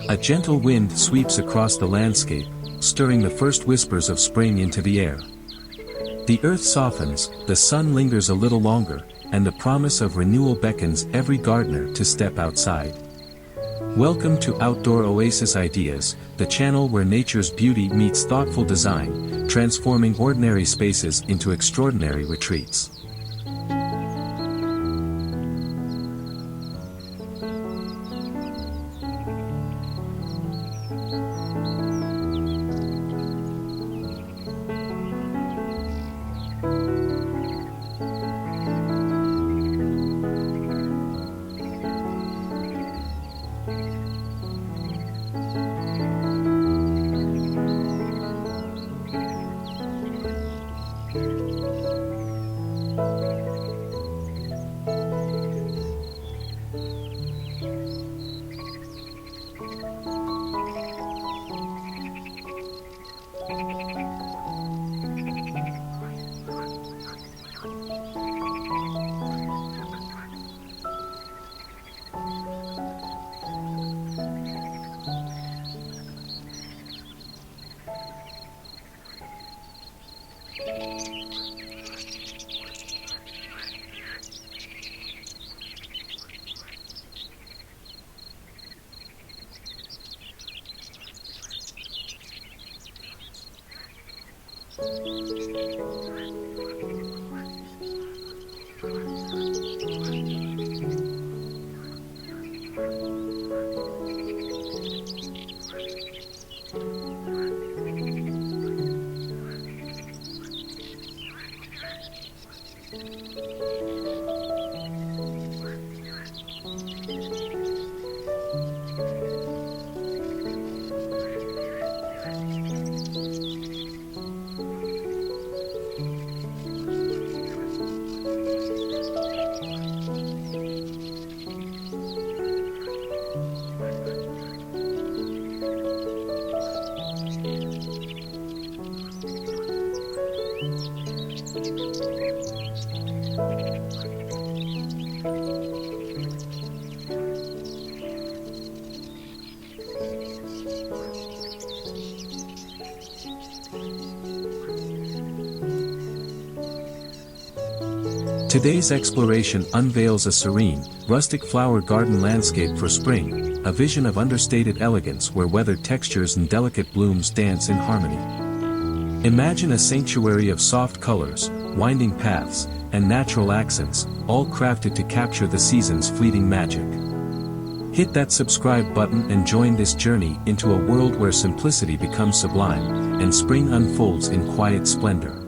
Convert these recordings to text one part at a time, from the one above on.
A gentle wind sweeps across the landscape, stirring the first whispers of spring into the air. The earth softens, the sun lingers a little longer, and the promise of renewal beckons every gardener to step outside. Welcome to Outdoor Oasis Ideas, the channel where nature's beauty meets thoughtful design, transforming ordinary spaces into extraordinary retreats. Today's exploration unveils a serene, rustic flower garden landscape for spring, a vision of understated elegance where weathered textures and delicate blooms dance in harmony. Imagine a sanctuary of soft colors, winding paths, and natural accents, all crafted to capture the season's fleeting magic. Hit that subscribe button and join this journey into a world where simplicity becomes sublime, and spring unfolds in quiet splendor.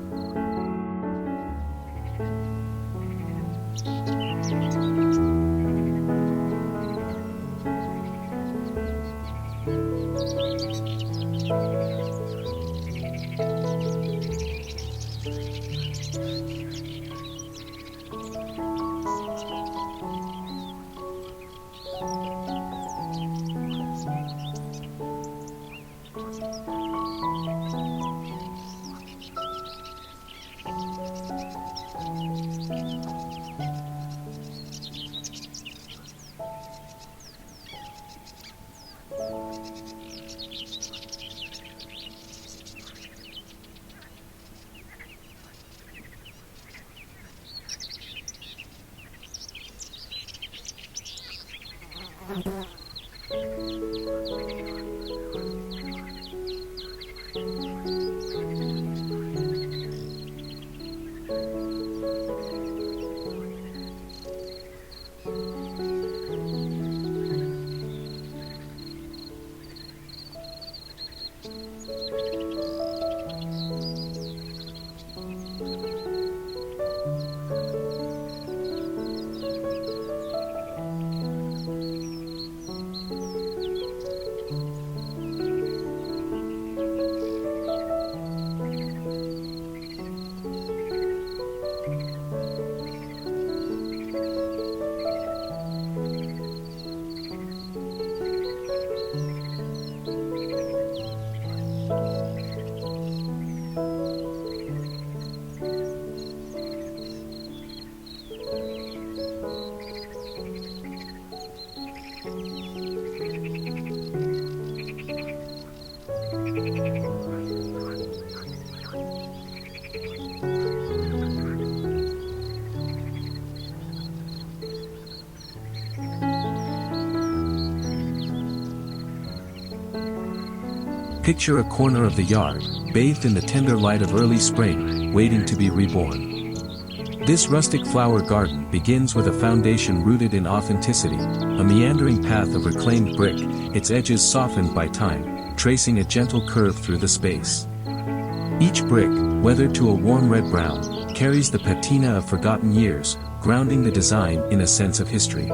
Picture a corner of the yard, bathed in the tender light of early spring, waiting to be reborn. This rustic flower garden begins with a foundation rooted in authenticity, a meandering path of reclaimed brick, its edges softened by time, tracing a gentle curve through the space. Each brick, weathered to a warm red-brown, carries the patina of forgotten years, grounding the design in a sense of history.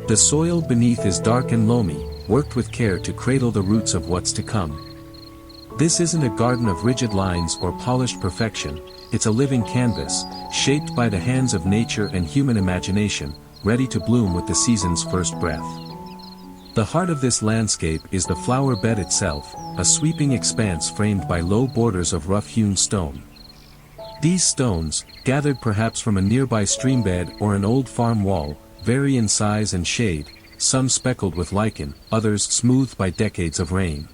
The soil beneath is dark and loamy, worked with care to cradle the roots of what's to come. This isn't a garden of rigid lines or polished perfection, it's a living canvas, shaped by the hands of nature and human imagination, ready to bloom with the season's first breath. The heart of this landscape is the flower bed itself, a sweeping expanse framed by low borders of rough-hewn stone. These stones, gathered perhaps from a nearby streambed or an old farm wall, vary in size and shade, some speckled with lichen, others smoothed by decades of rain.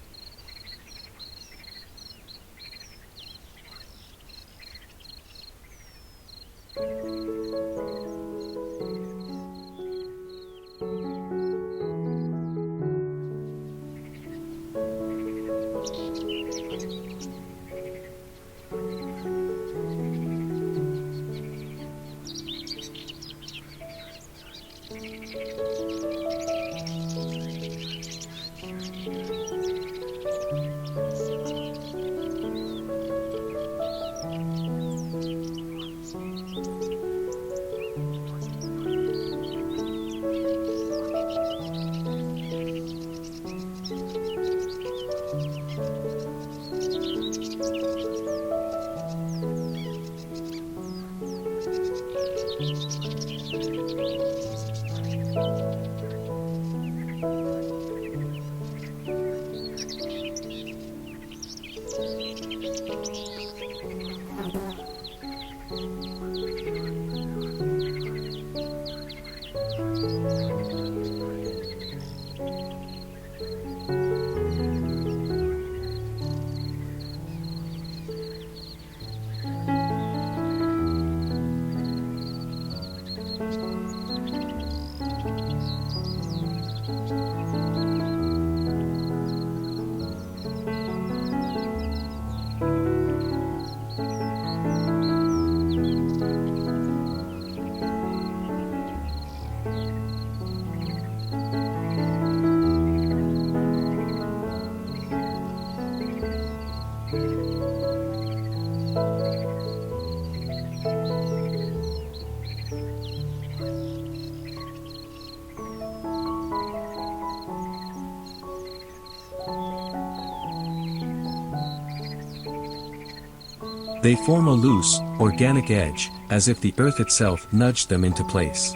They form a loose, organic edge, as if the earth itself nudged them into place.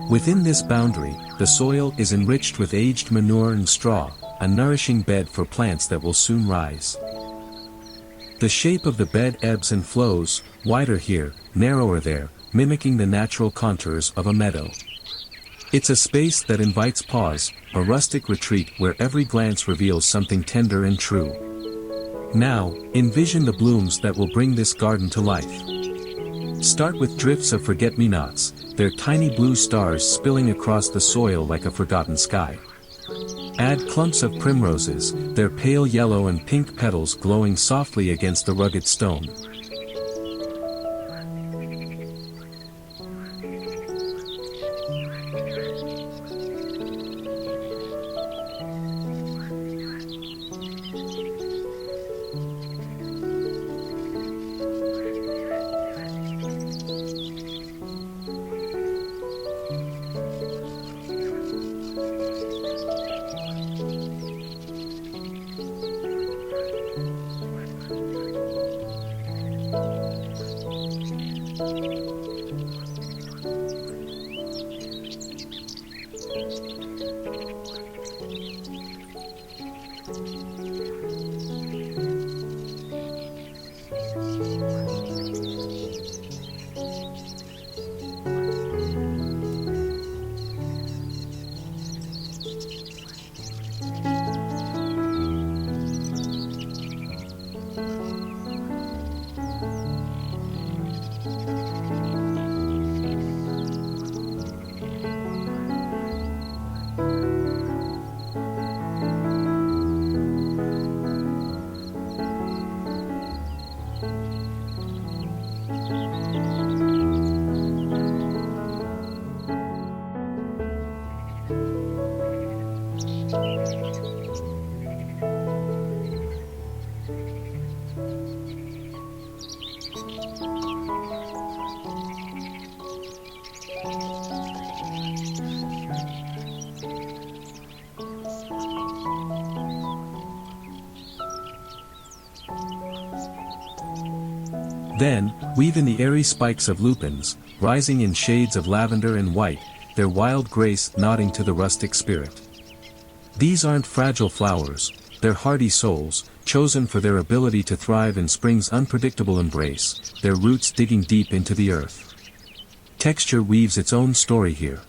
Within this boundary, the soil is enriched with aged manure and straw, a nourishing bed for plants that will soon rise. The shape of the bed ebbs and flows, wider here, narrower there, mimicking the natural contours of a meadow. It's a space that invites pause, a rustic retreat where every glance reveals something tender and true. Now, envision the blooms that will bring this garden to life. Start with drifts of forget-me-nots, their tiny blue stars spilling across the soil like a forgotten sky. Add clumps of primroses, their pale yellow and pink petals glowing softly against the rugged stone. Then, weave in the airy spikes of lupins, rising in shades of lavender and white, their wild grace nodding to the rustic spirit. These aren't fragile flowers, they're hardy souls, chosen for their ability to thrive in spring's unpredictable embrace, their roots digging deep into the earth. Texture weaves its own story here.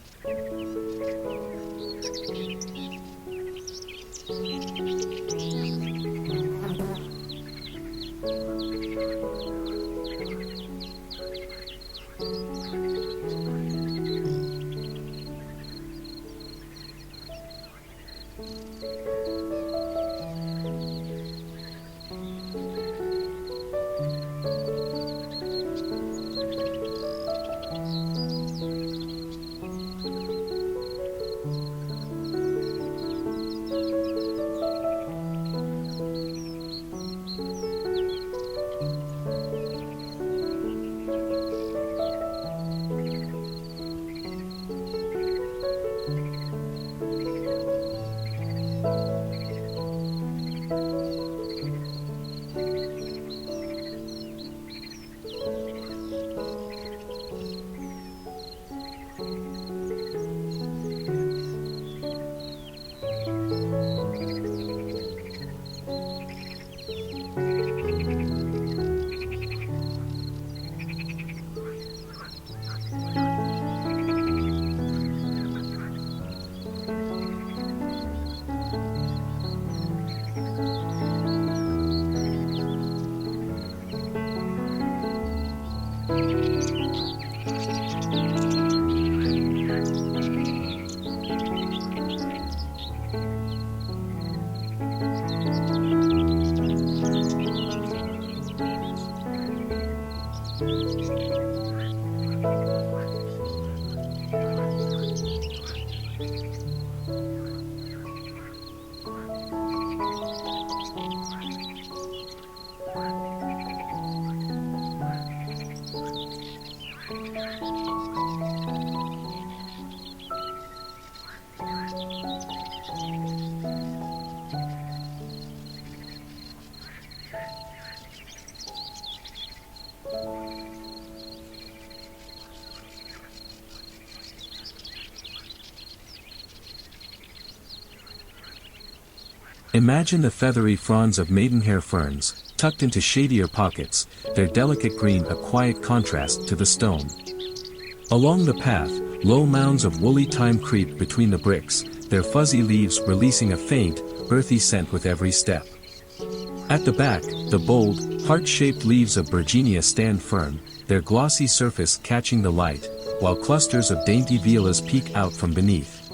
Imagine the feathery fronds of maidenhair ferns, tucked into shadier pockets, their delicate green a quiet contrast to the stone. Along the path, low mounds of woolly thyme creep between the bricks, their fuzzy leaves releasing a faint, earthy scent with every step. At the back, the bold, heart-shaped leaves of Virginia stand firm, their glossy surface catching the light, while clusters of dainty violas peek out from beneath.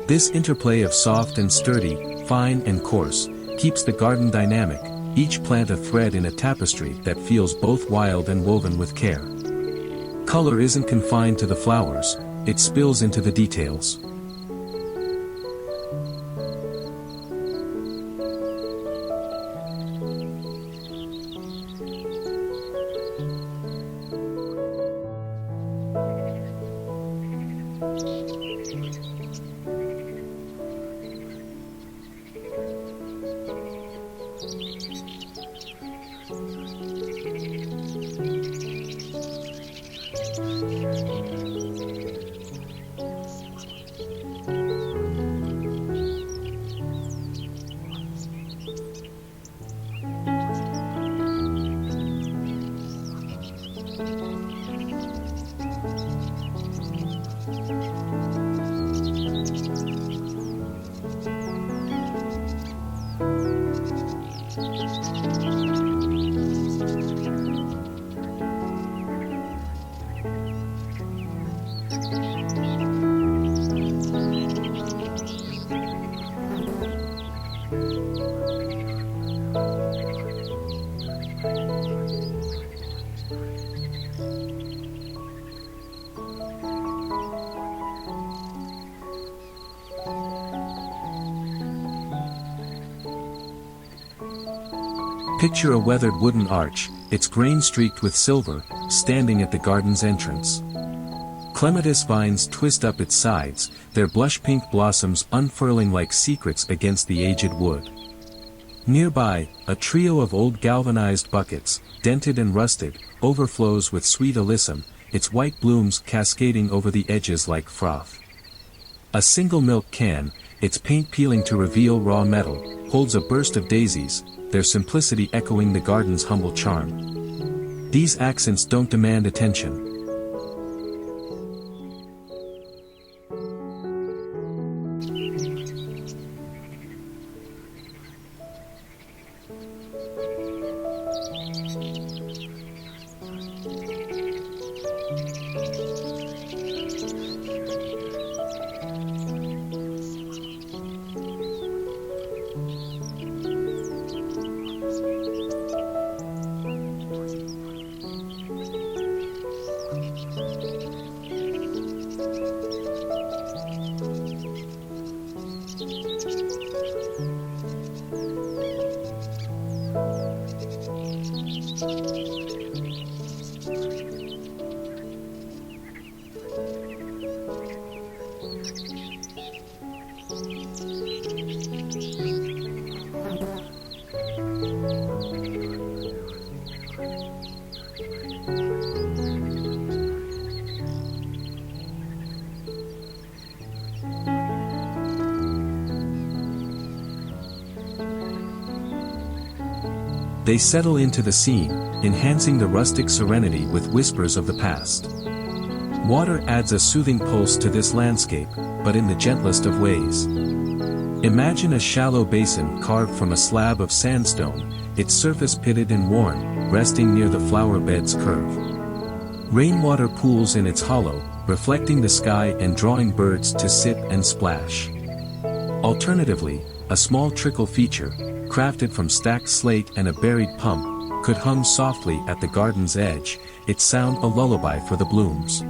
This interplay of soft and sturdy, fine and coarse, keeps the garden dynamic, each plant a thread in a tapestry that feels both wild and woven with care. Color isn't confined to the flowers, it spills into the details. Picture a weathered wooden arch, its grain streaked with silver, standing at the garden's entrance. Clematis vines twist up its sides, their blush-pink blossoms unfurling like secrets against the aged wood. Nearby, a trio of old galvanized buckets, dented and rusted, overflows with sweet alyssum, its white blooms cascading over the edges like froth. A single milk can, its paint peeling to reveal raw metal, holds a burst of daisies, their simplicity echoing the garden's humble charm. These accents don't demand attention. They settle into the scene, enhancing the rustic serenity with whispers of the past. Water adds a soothing pulse to this landscape, but in the gentlest of ways. Imagine a shallow basin carved from a slab of sandstone, its surface pitted and worn, resting near the flower bed's curve. Rainwater pools in its hollow, reflecting the sky and drawing birds to sit and splash. Alternatively, a small trickle feature, crafted from stacked slate and a buried pump, could hum softly at the garden's edge, its sound a lullaby for the blooms.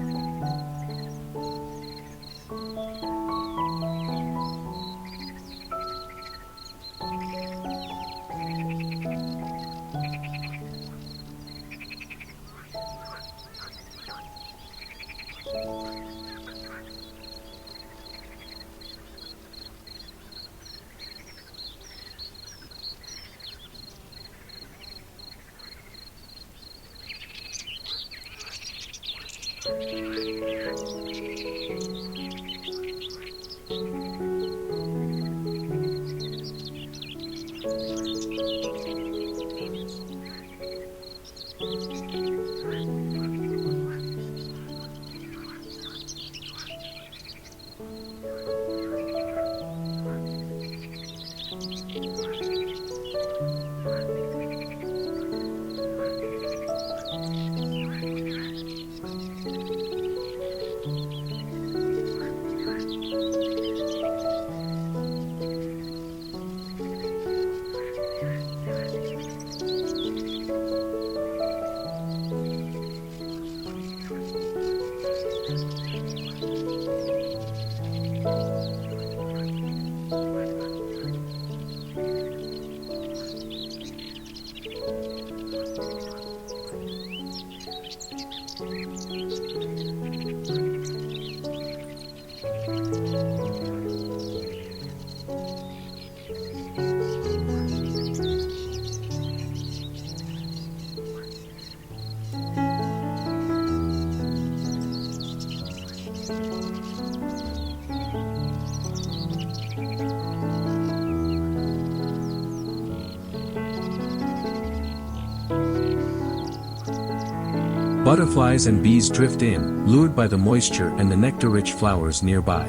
Butterflies and bees drift in, lured by the moisture and the nectar-rich flowers nearby.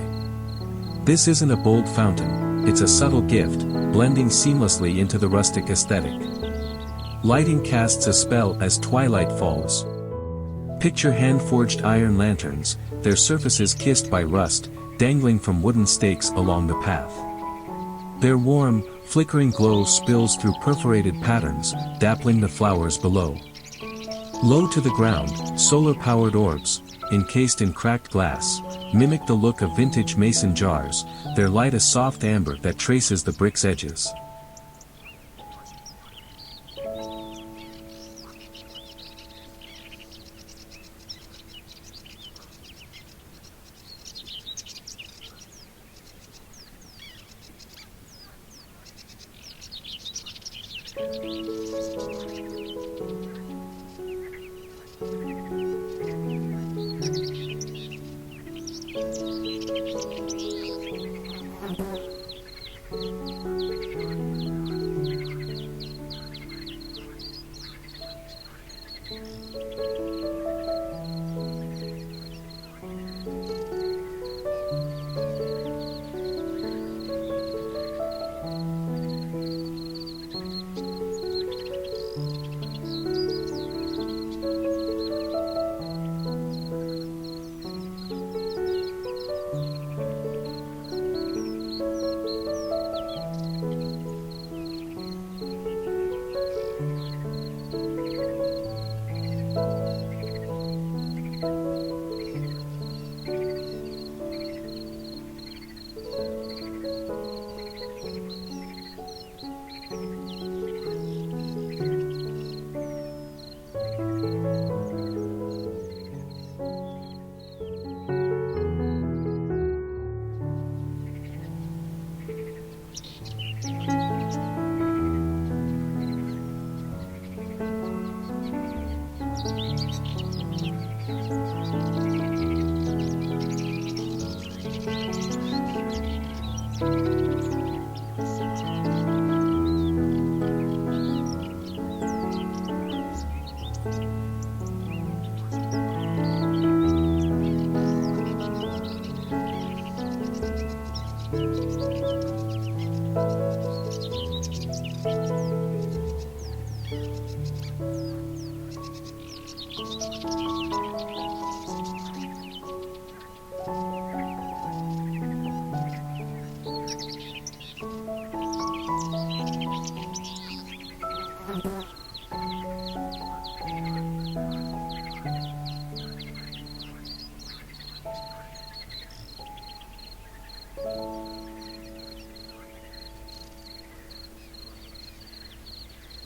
This isn't a bold fountain, it's a subtle gift, blending seamlessly into the rustic aesthetic. Lighting casts a spell as twilight falls. Picture hand-forged iron lanterns, their surfaces kissed by rust, dangling from wooden stakes along the path. Their warm, flickering glow spills through perforated patterns, dappling the flowers below. Low to the ground, solar-powered orbs, encased in cracked glass, mimic the look of vintage mason jars, their light a soft amber that traces the brick's edges.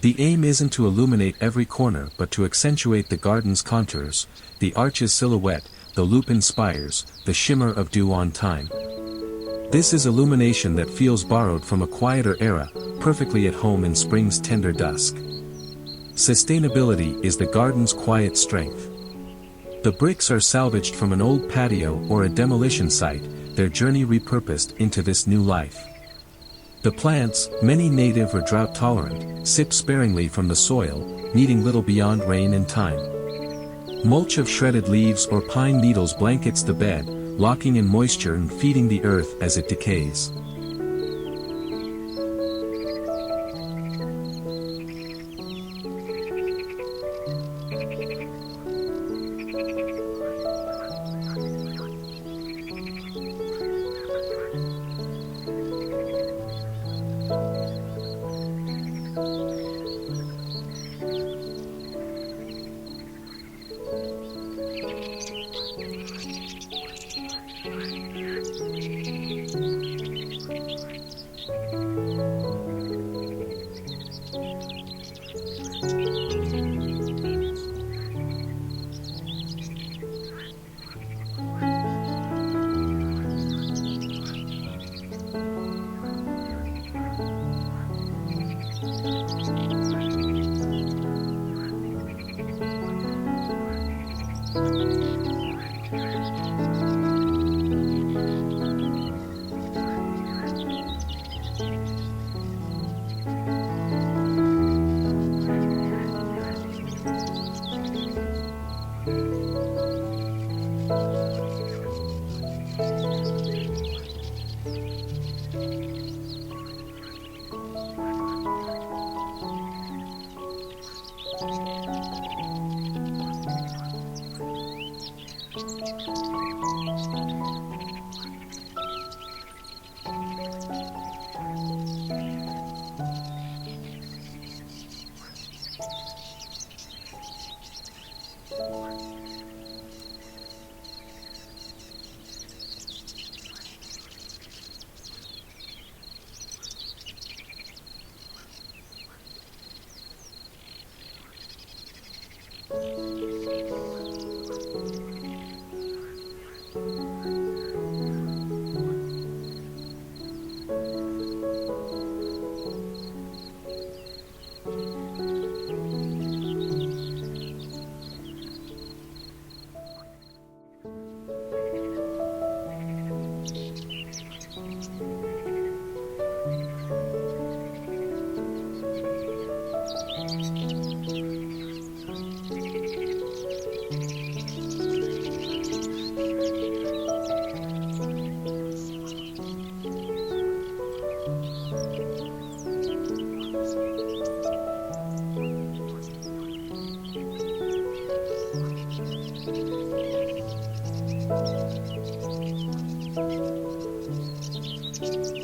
The aim isn't to illuminate every corner but to accentuate the garden's contours, the arch's silhouette, the lupin spires, the shimmer of dew on thyme. This is illumination that feels borrowed from a quieter era, perfectly at home in spring's tender dusk. Sustainability is the garden's quiet strength. The bricks are salvaged from an old patio or a demolition site, their journey repurposed into this new life. The plants, many native or drought-tolerant, sip sparingly from the soil, needing little beyond rain and time. Mulch of shredded leaves or pine needles blankets the bed, locking in moisture and feeding the earth as it decays.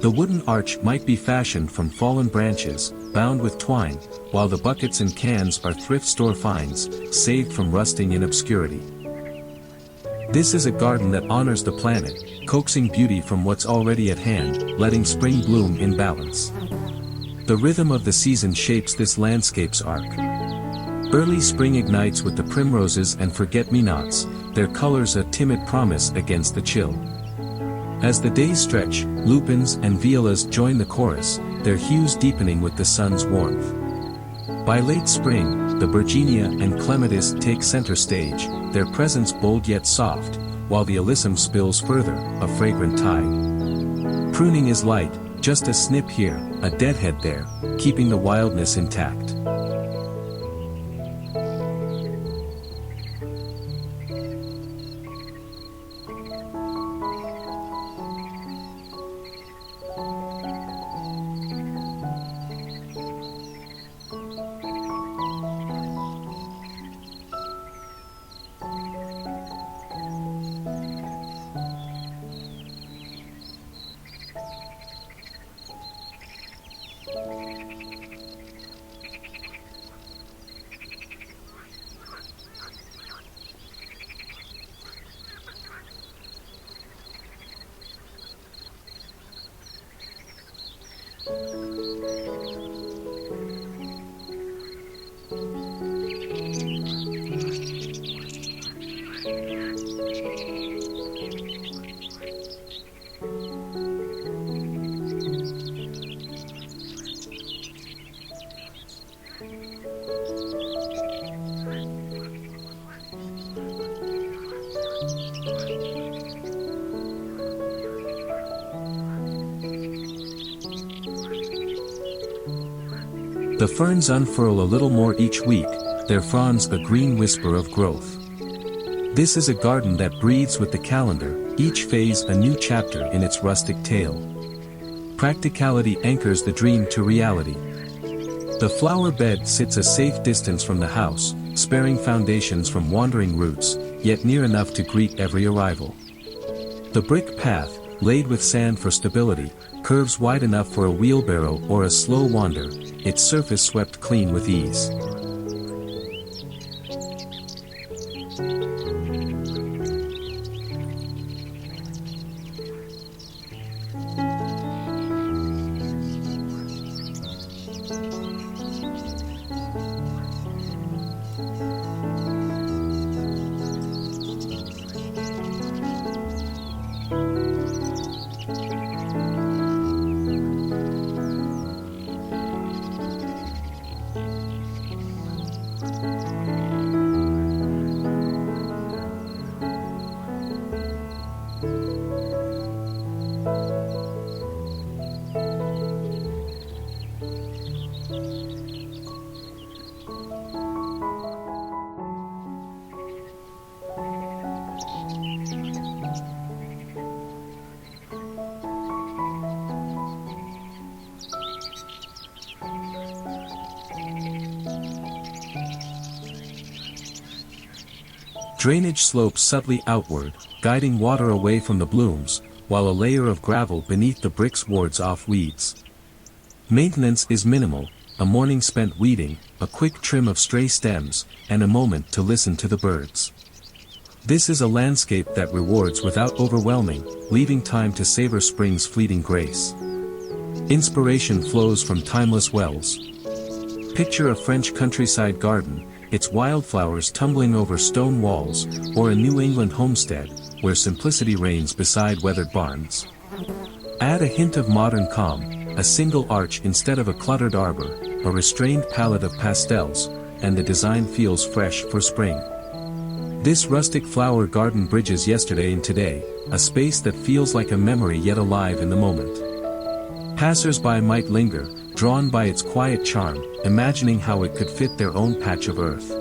The wooden arch might be fashioned from fallen branches, bound with twine, while the buckets and cans are thrift store finds, saved from rusting in obscurity. This is a garden that honors the planet, coaxing beauty from what's already at hand, letting spring bloom in balance. The rhythm of the season shapes this landscape's arc. Early spring ignites with the primroses and forget-me-nots, their colors a timid promise against the chill. As the days stretch, lupins and violas join the chorus, their hues deepening with the sun's warmth. By late spring, the Virginia and clematis take center stage, their presence bold yet soft, while the alyssum spills further, a fragrant tide. Pruning is light, just a snip here, a deadhead there, keeping the wildness intact. The ferns unfurl a little more each week, their fronds a green whisper of growth. This is a garden that breathes with the calendar, each phase a new chapter in its rustic tale. Practicality anchors the dream to reality. The flower bed sits a safe distance from the house, sparing foundations from wandering roots, yet near enough to greet every arrival. The brick path, laid with sand for stability, curves wide enough for a wheelbarrow or a slow wander, its surface swept clean with ease. Drainage slopes subtly outward, guiding water away from the blooms, while a layer of gravel beneath the bricks wards off weeds. Maintenance is minimal, a morning spent weeding, a quick trim of stray stems, and a moment to listen to the birds. This is a landscape that rewards without overwhelming, leaving time to savor spring's fleeting grace. Inspiration flows from timeless wells. Picture a French countryside garden, its wildflowers tumbling over stone walls, or a New England homestead, where simplicity reigns beside weathered barns. Add a hint of modern calm, a single arch instead of a cluttered arbor, a restrained palette of pastels, and the design feels fresh for spring. This rustic flower garden bridges yesterday and today, a space that feels like a memory yet alive in the moment. Passers-by might linger, drawn by its quiet charm, imagining how it could fit their own patch of earth.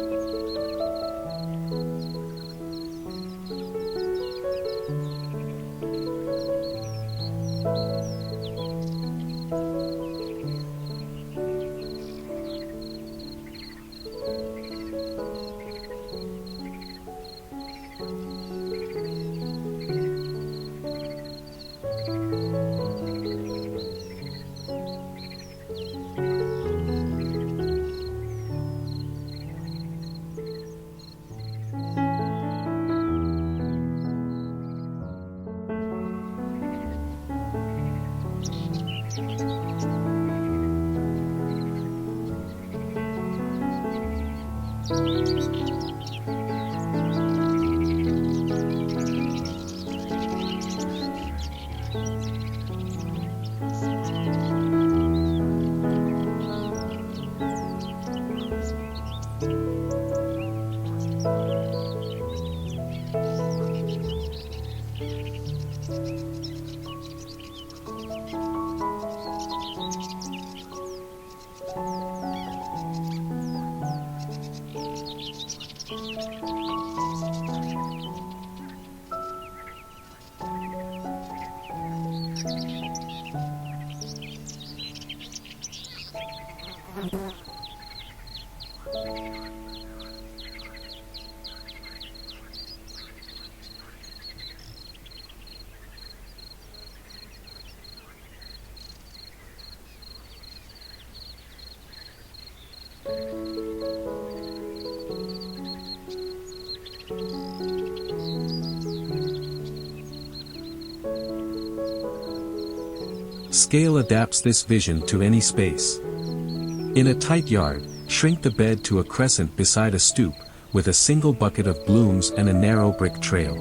Scale adapts this vision to any space. In a tight yard, shrink the bed to a crescent beside a stoop, with a single bucket of blooms and a narrow brick trail.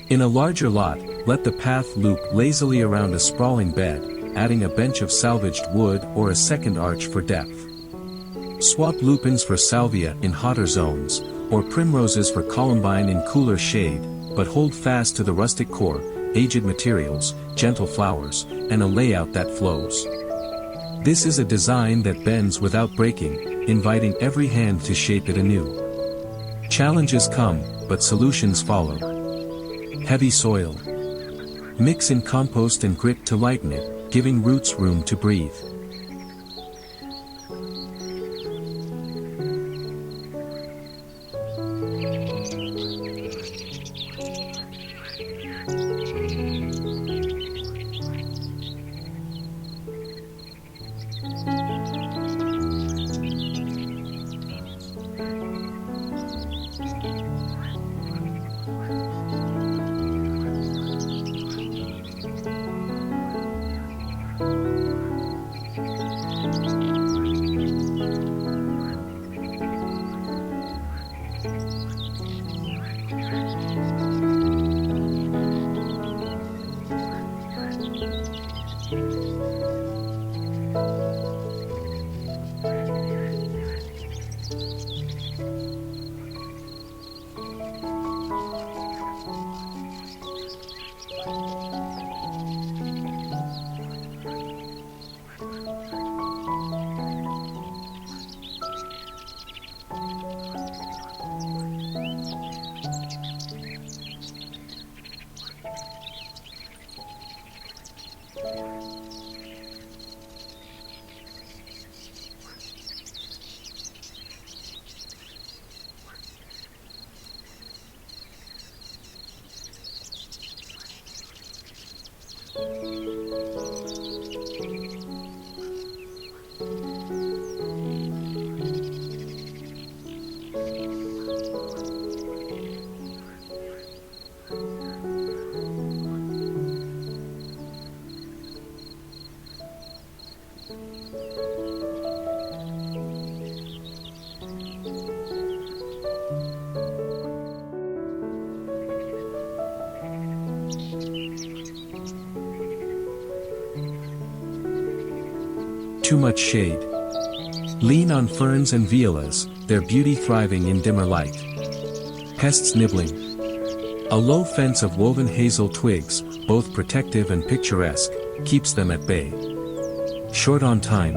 In a larger lot, let the path loop lazily around a sprawling bed, adding a bench of salvaged wood or a second arch for depth. Swap lupins for salvia in hotter zones, or primroses for columbine in cooler shade, but hold fast to the rustic core, aged materials, gentle flowers, and a layout that flows. This is a design that bends without breaking, inviting every hand to shape it anew. Challenges come, but solutions follow. Heavy soil. Mix in compost and grit to lighten it, giving roots room to breathe. Too much shade. Lean on ferns and violas, their beauty thriving in dimmer light. Pests nibbling. A low fence of woven hazel twigs, both protective and picturesque, keeps them at bay. Short on time.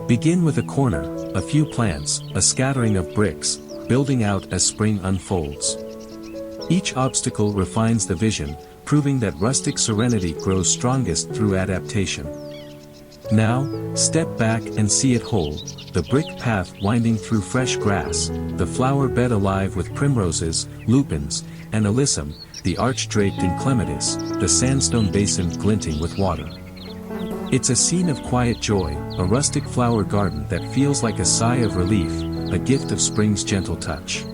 Begin with a corner, a few plants, a scattering of bricks, building out as spring unfolds. Each obstacle refines the vision, proving that rustic serenity grows strongest through adaptation. Now, step back and see it whole, the brick path winding through fresh grass, the flower bed alive with primroses, lupins, and alyssum, the arch draped in clematis, the sandstone basin glinting with water. It's a scene of quiet joy, a rustic flower garden that feels like a sigh of relief, a gift of spring's gentle touch.